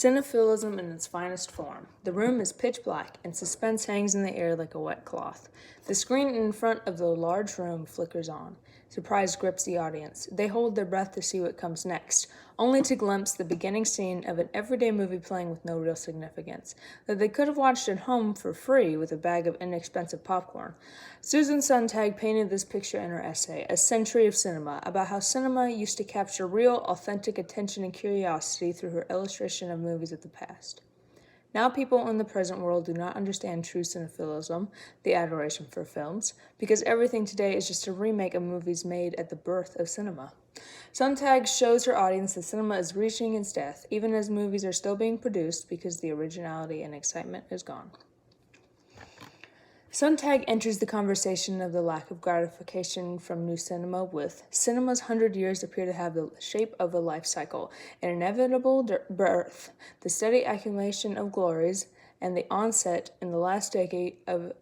Cinephillism in its finest form. The room is pitch black, and suspense hangs in the air like a wet cloth. The screen in front of the large room flickers on. Surprise grips the audience. They hold their breath to see what comes next, only to glimpse the beginning scene of an everyday movie playing with no real significance, that they could have watched at home for free with a bag of inexpensive popcorn. Susan Sontag painted this picture in her essay, A Century of Cinema, about how cinema used to capture real, authentic attention and curiosity through her illustration of movies of the past. Now people in the present world do not understand true cinephilism, the adoration for films, because everything today is just a remake of movies made at the birth of cinema. Sontag shows her audience that cinema is reaching its death, even as movies are still being produced because the originality and excitement is gone. Sontag enters the conversation of the lack of gratification from new cinema with, cinema's 100 years appear to have the shape of a life cycle, an inevitable birth, the steady accumulation of glories, and the onset in the last decade of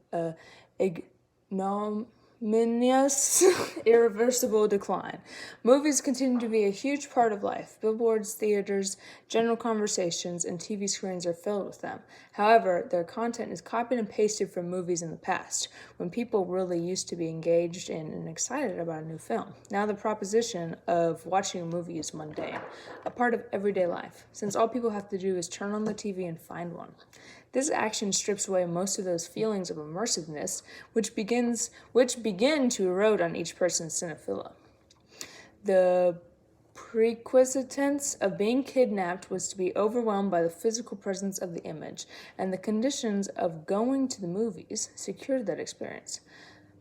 ignominious, irreversible decline. Movies continue to be a huge part of life. Billboards, theaters, general conversations, and TV screens are filled with them. However, their content is copied and pasted from movies in the past, when people really used to be engaged in and excited about a new film. Now the proposition of watching a movie is mundane, a part of everyday life, since all people have to do is turn on the TV and find one. This action strips away most of those feelings of immersiveness, which begin to erode on each person's cinephilia. The prerequisite of being kidnapped was to be overwhelmed by the physical presence of the image, and the conditions of going to the movies secured that experience.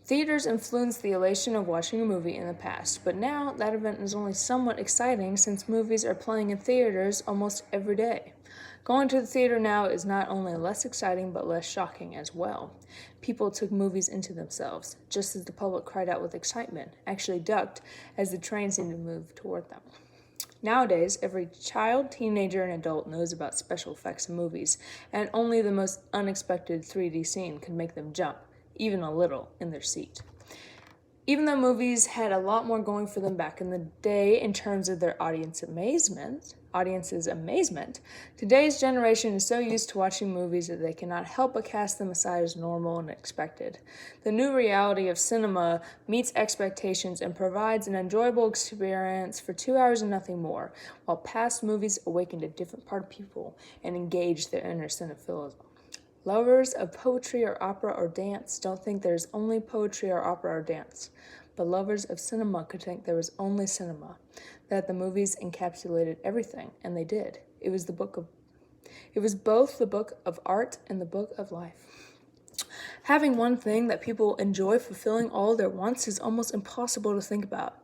Theaters influenced the elation of watching a movie in the past, but now that event is only somewhat exciting since movies are playing in theaters almost every day. Going to the theater now is not only less exciting but less shocking as well. People took movies into themselves, just as the public cried out with excitement, actually ducked as the train seemed to move toward them. Nowadays, every child, teenager, and adult knows about special effects in movies, and only the most unexpected 3D scene can make them jump, even a little, in their seat. Even though movies had a lot more going for them back in the day in terms of their audience's amazement, today's generation is so used to watching movies that they cannot help but cast them aside as normal and expected. The new reality of cinema meets expectations and provides an enjoyable experience for 2 hours and nothing more, while past movies awakened a different part of people and engaged their inner cinephilism. Lovers of poetry or opera or dance don't think there's only poetry or opera or dance, but lovers of cinema could think there was only cinema, that the movies encapsulated everything, and they did. It was both the book of art and the book of life. Having one thing that people enjoy fulfilling all their wants is almost impossible to think about.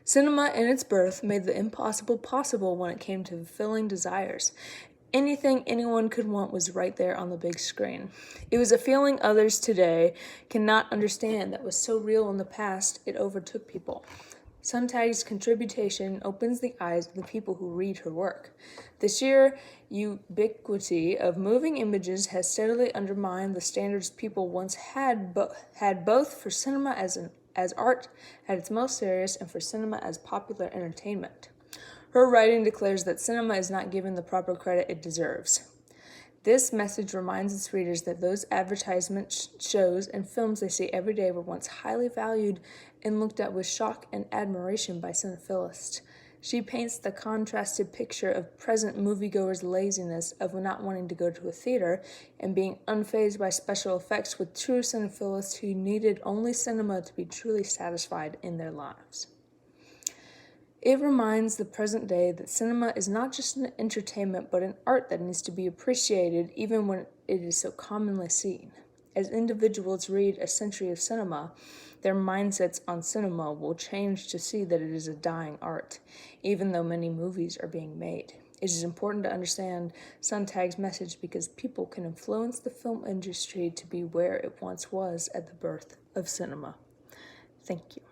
Cinema in its birth made the impossible possible when it came to fulfilling desires. Anything anyone could want was right there on the big screen. It was a feeling others today cannot understand that was so real in the past it overtook people. Sontag's contribution opens the eyes of the people who read her work. The sheer ubiquity of moving images has steadily undermined the standards people once had both for cinema as art at its most serious and for cinema as popular entertainment. Her writing declares that cinema is not given the proper credit it deserves. This message reminds its readers that those advertisement shows and films they see every day were once highly valued and looked at with shock and admiration by cinephilists. She paints the contrasted picture of present moviegoers' laziness of not wanting to go to a theater and being unfazed by special effects with true cinephilists who needed only cinema to be truly satisfied in their lives. It reminds the present day that cinema is not just an entertainment but an art that needs to be appreciated even when it is so commonly seen. As individuals read A Century of Cinema, their mindsets on cinema will change to see that it is a dying art, even though many movies are being made. It is important to understand Sontag's message because people can influence the film industry to be where it once was at the birth of cinema. Thank you.